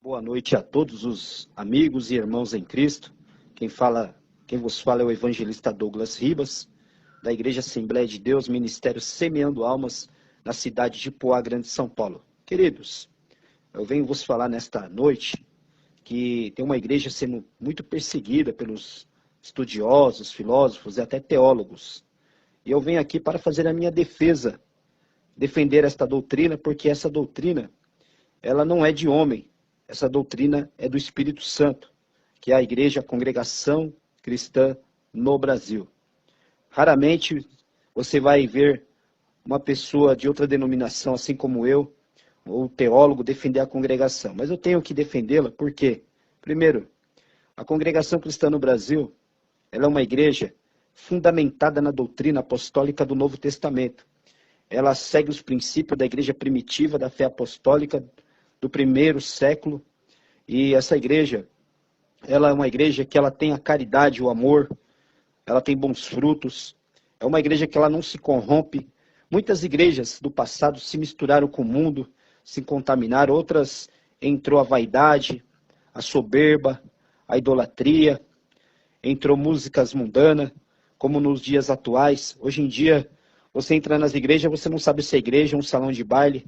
Boa noite a todos os amigos e irmãos em Cristo. Quem vos fala é o evangelista Douglas Ribas, da Igreja Assembleia de Deus, Ministério Semeando Almas, na cidade de Poá Grande, São Paulo. Queridos, eu venho vos falar nesta noite que tem uma igreja sendo muito perseguida pelos estudiosos, filósofos e até teólogos. E eu venho aqui para fazer a minha defesa, defender esta doutrina, porque essa doutrina, ela não é de homem. Essa doutrina é do Espírito Santo, que é a igreja, a congregação cristã no Brasil. Raramente você vai ver uma pessoa de outra denominação, assim como eu, ou teólogo, defender a congregação. Mas eu tenho que defendê-la porque, primeiro, a congregação cristã no Brasil, ela é uma igreja fundamentada na doutrina apostólica do Novo Testamento. Ela segue os princípios da igreja primitiva, da fé apostólica, do primeiro século, e essa igreja, ela é uma igreja que ela tem a caridade, o amor, ela tem bons frutos, é uma igreja que ela não se corrompe. Muitas igrejas do passado se misturaram com o mundo, se contaminaram, outras entrou a vaidade, a soberba, a idolatria, entrou músicas mundanas, como nos dias atuais. Hoje em dia, você entra nas igrejas, você não sabe se é igreja ou um salão de baile.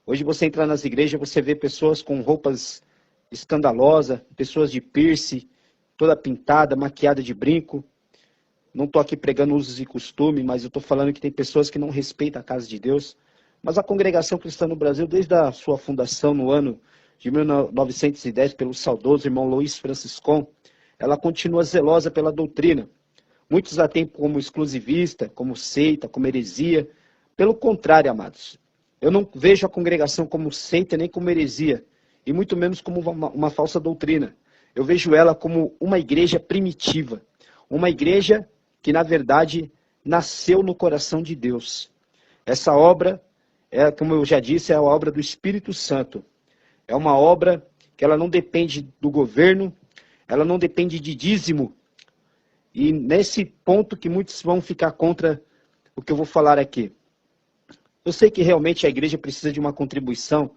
Hoje você entra nas igrejas, você vê pessoas com roupas escandalosas, pessoas de piercing, toda pintada, maquiada de brinco. Não estou aqui pregando usos e costumes, mas eu estou falando que tem pessoas que não respeitam a casa de Deus. Mas a congregação cristã no Brasil, desde a sua fundação no ano de 1910, pelo saudoso irmão Luiz Franciscon, ela continua zelosa pela doutrina. Muitos a têm como exclusivista, como seita, como heresia. Pelo contrário, amados, eu não vejo a congregação como seita nem como heresia, e muito menos como uma falsa doutrina. Eu vejo ela como uma igreja primitiva, uma igreja que, na verdade, nasceu no coração de Deus. Essa obra, como eu já disse, é a obra do Espírito Santo. É uma obra que ela não depende do governo, ela não depende de dízimo. E nesse ponto que muitos vão ficar contra o que eu vou falar aqui. Eu sei que realmente a igreja precisa de uma contribuição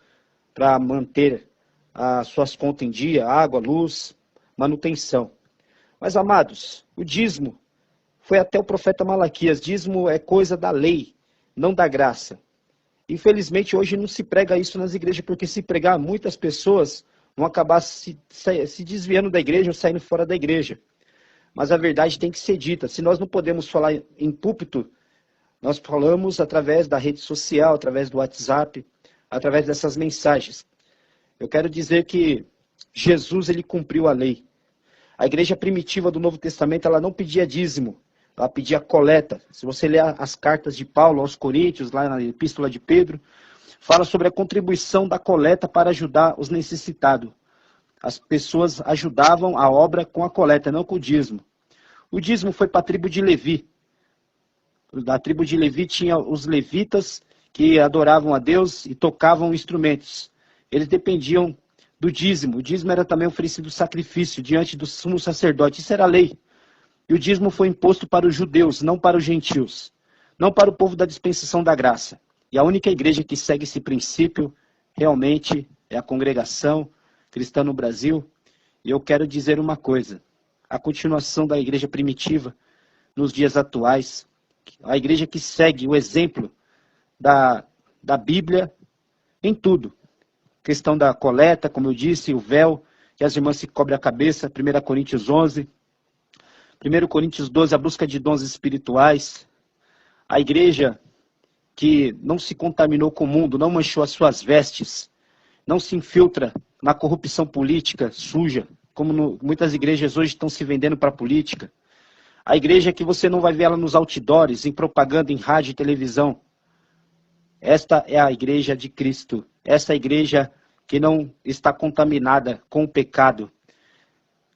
para manter as suas contas em dia, água, luz, manutenção. Mas, amados, o dízimo foi até o profeta Malaquias. Dízimo é coisa da lei, não da graça. Infelizmente, hoje não se prega isso nas igrejas, porque se pregar, muitas pessoas vão acabar se desviando da igreja ou saindo fora da igreja. Mas a verdade tem que ser dita. Se nós não podemos falar em púlpito, nós falamos através da rede social, através do WhatsApp, através dessas mensagens. Eu quero dizer que Jesus, ele cumpriu a lei. A igreja primitiva do Novo Testamento, ela não pedia dízimo, ela pedia coleta. Se você ler as cartas de Paulo aos Coríntios, lá na Epístola de Pedro, fala sobre a contribuição da coleta para ajudar os necessitados. As pessoas ajudavam a obra com a coleta, não com o dízimo. O dízimo foi para a tribo de Levi. Da tribo de Levi tinha os levitas que adoravam a Deus e tocavam instrumentos. Eles dependiam do dízimo. O dízimo era também oferecido sacrifício diante do sumo sacerdote. Isso era a lei. E o dízimo foi imposto para os judeus, não para os gentios. Não para o povo da dispensação da graça. E a única igreja que segue esse princípio realmente é a congregação cristã no Brasil. E eu quero dizer uma coisa. A continuação da igreja primitiva nos dias atuais, a igreja que segue o exemplo da Bíblia em tudo. Questão da coleta, como eu disse, o véu, que as irmãs se cobrem a cabeça, 1 Coríntios 11. 1 Coríntios 12, a busca de dons espirituais. A igreja que não se contaminou com o mundo, não manchou as suas vestes, não se infiltra na corrupção política suja, como muitas igrejas hoje estão se vendendo para a política. A igreja que você não vai ver ela nos outdoors, em propaganda, em rádio e televisão. Esta é a igreja de Cristo. Essa é a igreja que não está contaminada com o pecado.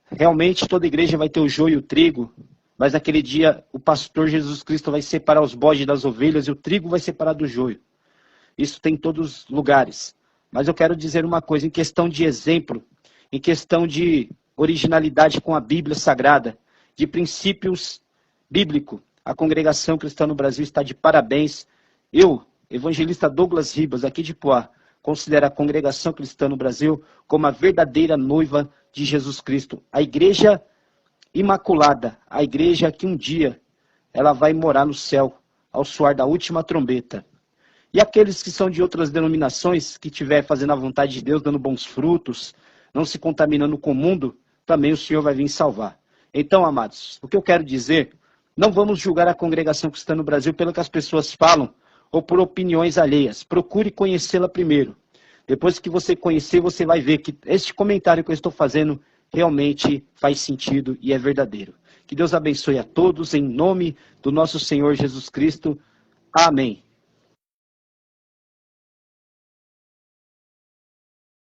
Realmente toda igreja vai ter o joio e o trigo, mas naquele dia o pastor Jesus Cristo vai separar os bodes das ovelhas e o trigo vai separar do joio. Isso tem em todos os lugares. Mas eu quero dizer uma coisa, em questão de exemplo, em questão de originalidade com a Bíblia Sagrada, de princípios bíblicos, a congregação cristã no Brasil está de parabéns. Eu, evangelista Douglas Ribas, aqui de Poá, considera a congregação cristã no Brasil como a verdadeira noiva de Jesus Cristo. A igreja imaculada, a igreja que um dia ela vai morar no céu, ao soar da última trombeta. E aqueles que são de outras denominações, que estiver fazendo a vontade de Deus, dando bons frutos, não se contaminando com o mundo, também o Senhor vai vir salvar. Então, amados, o que eu quero dizer, não vamos julgar a congregação cristã no Brasil pelo que as pessoas falam, ou por opiniões alheias. Procure conhecê-la primeiro. Depois que você conhecer, você vai ver que este comentário que eu estou fazendo realmente faz sentido e é verdadeiro. Que Deus abençoe a todos, em nome do nosso Senhor Jesus Cristo. Amém.